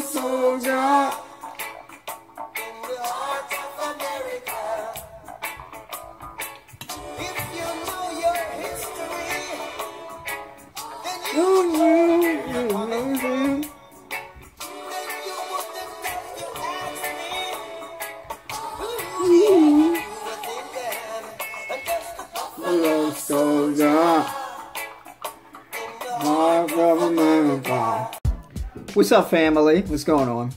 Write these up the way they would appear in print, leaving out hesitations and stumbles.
soldier. What's up, family? What's going on?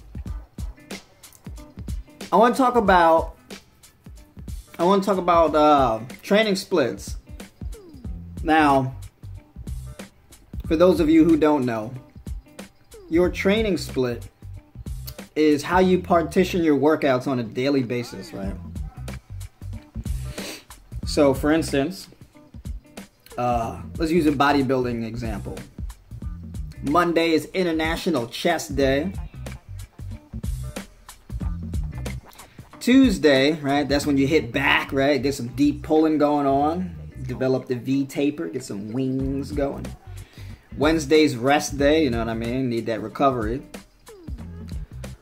I want to talk about training splits. Now, for those of you who don't know, your training split is how you partition your workouts on a daily basis, right? So, for instance, let's use a bodybuilding example. Monday is International Chest Day. Tuesday, right, that's when you hit back, right? Get some deep pulling going on. Develop the V taper, get some wings going. Wednesday's rest day, you know what I mean? Need that recovery.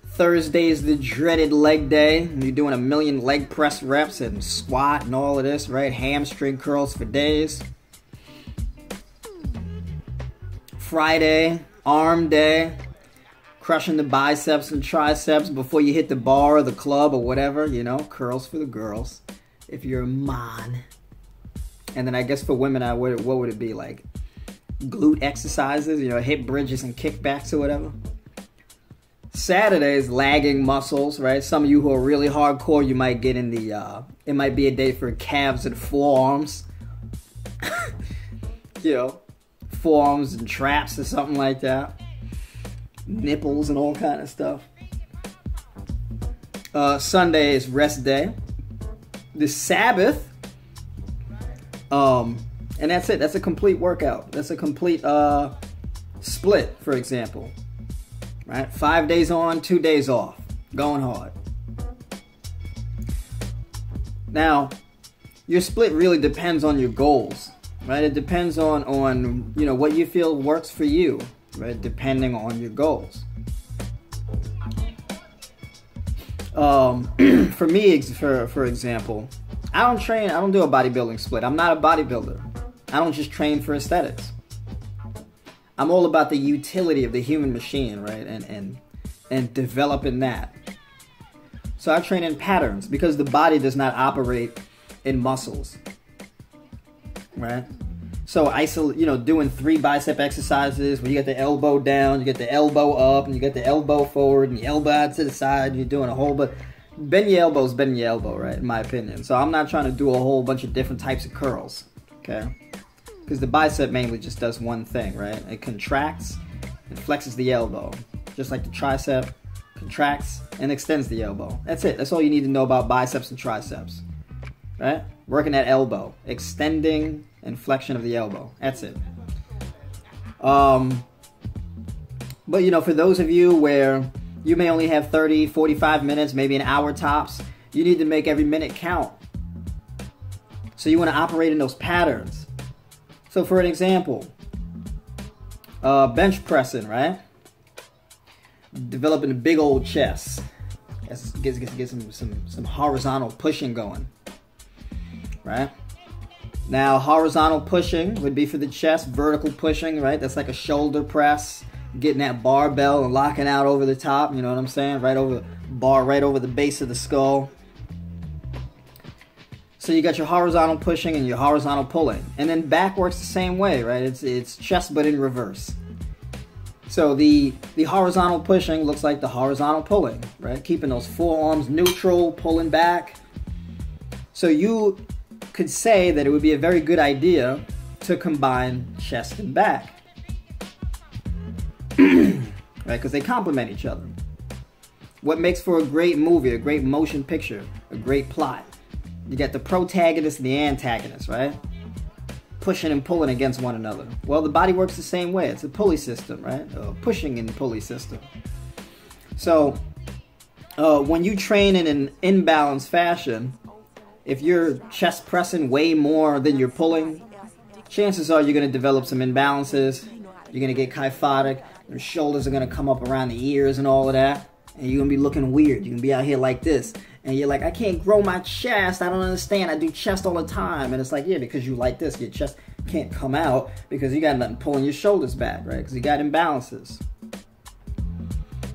Thursday is the dreaded leg day. You're doing 1,000,000 leg press reps and squat and all of this, right? Hamstring curls for days. Friday, arm day, crushing the biceps and triceps before you hit the bar or the club or whatever, you know, curls for the girls, if you're a man. And then I guess for women, what would it be like? Glute exercises, you know, hip bridges and kickbacks or whatever. Saturday is lagging muscles, right? Some of you who are really hardcore, you might get in the, it might be a day for calves and forearms. You know. Forearms and traps or something like that. Nipples and all kind of stuff. Sunday is rest day. The Sabbath. And that's it. That's a complete workout. That's a complete split, for example. Right? 5 days on, 2 days off. Going hard. Now, your split really depends on your goals. Right, it depends on you know what you feel works for you, right? Depending on your goals. For me, for example, I don't do a bodybuilding split. I'm not a bodybuilder. I don't just train for aesthetics. I'm all about the utility of the human machine, right? And developing that. So I train in patterns because the body does not operate in muscles. Right? So doing 3 bicep exercises where you get the elbow down, you get the elbow up, and you get the elbow forward, and the elbow out to the side, you're doing a whole bunch. Bend your elbow, right? In my opinion. So I'm not trying to do a whole bunch of different types of curls, okay? Because the bicep mainly just does one thing, right? It contracts and flexes the elbow. Just like the tricep contracts and extends the elbow. That's it. That's all you need to know about biceps and triceps. Right? Working that elbow. Extending and flexion of the elbow. That's it. But, you know, for those of you where you may only have 30, 45 minutes, maybe an hour tops, you need to make every minute count. So you want to operate in those patterns. So for an example, bench pressing, right? Developing a big old chest. Get some horizontal pushing going. Right? Now, horizontal pushing would be for the chest. Vertical pushing, right? That's like a shoulder press. Getting that barbell and locking out over the top. You know what I'm saying? Right over the bar, right over the base of the skull. So you got your horizontal pushing and your horizontal pulling. And then back works the same way, right? It's chest but in reverse. So the horizontal pushing looks like the horizontal pulling, right? Keeping those forearms neutral, pulling back. So you could say that it would be a very good idea to combine chest and back. Right? Because they complement each other. What makes for a great movie, a great motion picture, a great plot? You got the protagonist and the antagonist, right? Pushing and pulling against one another. Well, the body works the same way. It's a pulley system, right? A pushing and pulley system. So, when you train in an imbalanced fashion, if you're chest pressing way more than you're pulling, chances are you're going to develop some imbalances. You're going to get kyphotic. Your shoulders are going to come up around the ears and all of that. And you're going to be looking weird. You're going to be out here like this. And you're like, I can't grow my chest. I don't understand. I do chest all the time. And it's like, yeah, because you like this. Your chest can't come out because you got nothing pulling your shoulders back, right? Because you got imbalances.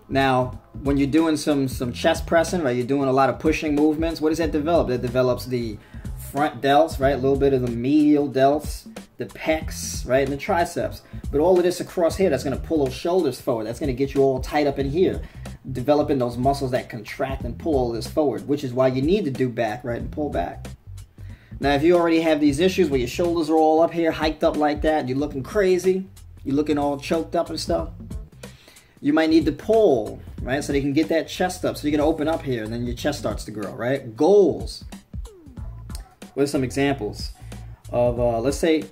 Now, when you're doing some chest pressing, right, you're doing a lot of pushing movements, what does that develop? That develops the front delts, right, a little bit of the medial delts, the pecs, right, and the triceps. But all of this across here, that's going to pull those shoulders forward. That's going to get you all tight up in here, developing those muscles that contract and pull all this forward, which is why you need to do back, right, and pull back. Now, if you already have these issues where your shoulders are all up here, hiked up like that, you're looking crazy, you're looking all choked up and stuff, you might need to pull, right, so they can get that chest up. So you're going to open up here, and then your chest starts to grow, right? Goals. What are some examples of, let's say,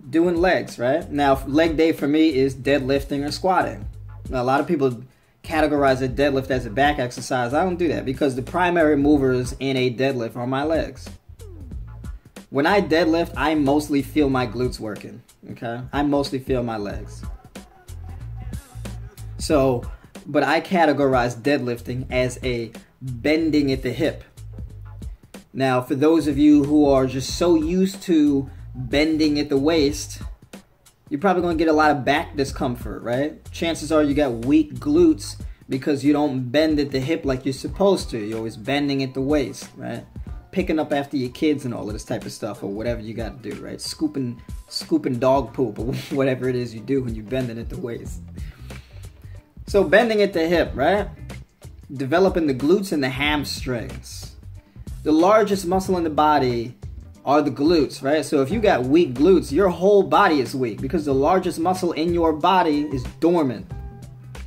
doing legs, right? Now, leg day for me is deadlifting or squatting. Now, a lot of people categorize a deadlift as a back exercise. I don't do that because the primary movers in a deadlift are my legs. When I deadlift, I mostly feel my glutes working, okay? I mostly feel my legs. So, but I categorize deadlifting as a bending at the hip. Now, for those of you who are just so used to bending at the waist, you're probably going to get a lot of back discomfort, right? Chances are you got weak glutes because you don't bend at the hip like you're supposed to. You're always bending at the waist, right? Picking up after your kids and all of this type of stuff, or whatever you got to do, right? Scooping dog poop, or whatever it is you do when you're bending at the waist. So bending at the hip, right? Developing the glutes and the hamstrings. The largest muscle in the body are the glutes, right? So if you got weak glutes, your whole body is weak because the largest muscle in your body is dormant.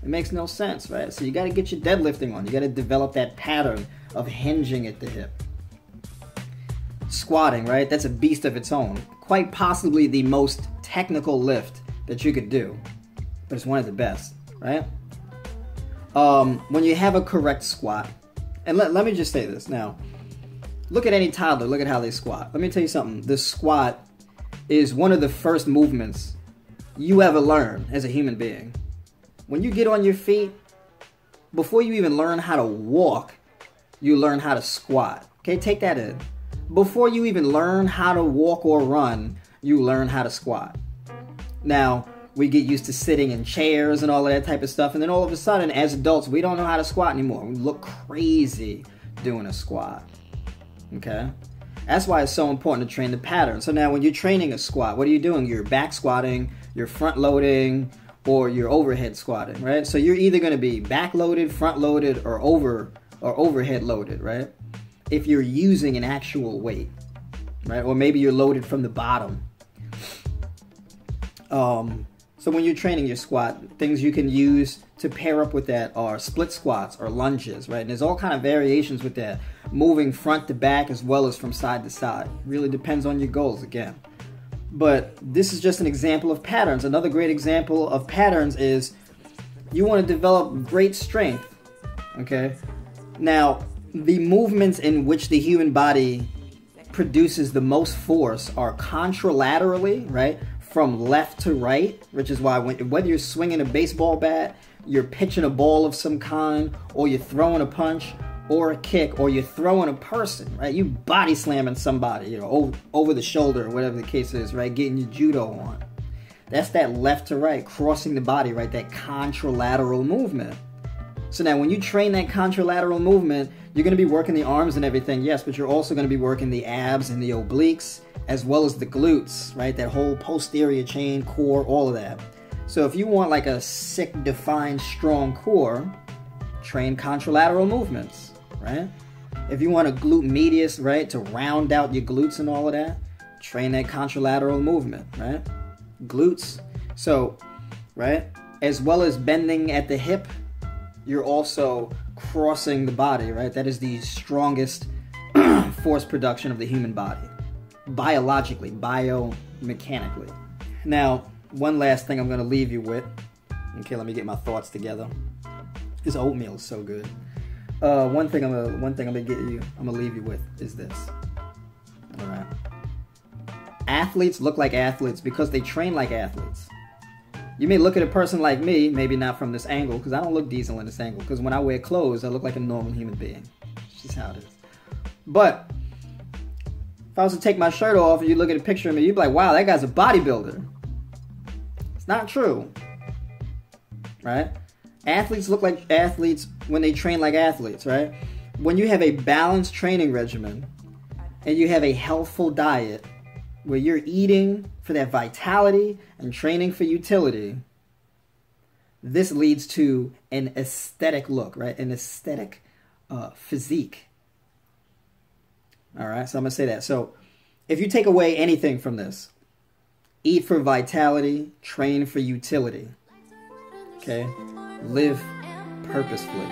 It makes no sense, right? So you got to get your deadlifting on. You got to develop that pattern of hinging at the hip. Squatting, right? That's a beast of its own. Quite possibly the most technical lift that you could do, but it's one of the best, right? When you have a correct squat, and let me just say this now. Look at any toddler. Look at how they squat. Let me tell you something. The squat is one of the first movements you ever learn as a human being. When you get on your feet, before you even learn how to walk, you learn how to squat. Okay, take that in. Before you even learn how to walk or run, you learn how to squat. Now, we get used to sitting in chairs and all of that type of stuff, and then all of a sudden, as adults, we don't know how to squat anymore. We look crazy doing a squat. Okay? That's why it's so important to train the pattern. So now when you're training a squat, what are you doing? You're back squatting, you're front loading, or you're overhead squatting, right? So you're either going to be back loaded, front loaded, or overhead loaded, right? If you're using an actual weight, right? Or maybe you're loaded from the bottom. So when you're training your squat, things you can use to pair up with that are split squats or lunges, right? And there's all kind of variations with that, moving front to back as well as from side to side. Really depends on your goals again. But this is just an example of patterns. Another great example of patterns is you want to develop great strength, okay? Now, the movements in which the human body produces the most force are contralaterally, right? From left to right, which is why whether you're swinging a baseball bat, you're pitching a ball of some kind, or you're throwing a punch, or a kick, or you're throwing a person, right? You body slamming somebody, you know, over the shoulder, or whatever the case is, right? Getting your judo on. That's that left to right, crossing the body, right? That contralateral movement. So now when you train that contralateral movement, you're going to be working the arms and everything, yes, but you're also going to be working the abs and the obliques, as well as the glutes, right? That whole posterior chain, core, all of that. So if you want like a sick, defined, strong core, train contralateral movements, right? If you want a glute medius, right, to round out your glutes and all of that, train that contralateral movement, right? Glutes. So, right, as well as bending at the hip, you're also crossing the body, right? That is the strongest force production of the human body. Biologically, biomechanically. Now, one last thing I'm going to leave you with. Okay, let me get my thoughts together. This oatmeal is so good. One thing I'm gonna leave you with is this. All right. Athletes look like athletes because they train like athletes. You may look at a person like me, maybe not from this angle, because I don't look diesel in this angle, because when I wear clothes, I look like a normal human being. It's just how it is. But if I was to take my shirt off and you look at a picture of me, you'd be like, wow, that guy's a bodybuilder. It's not true. Right? Athletes look like athletes when they train like athletes, right? When you have a balanced training regimen and you have a healthful diet where you're eating for that vitality and training for utility, this leads to an aesthetic look, right? An aesthetic physique. All right, so I'm going to say that. So if you take away anything from this, eat for vitality, train for utility, okay? Live purposefully.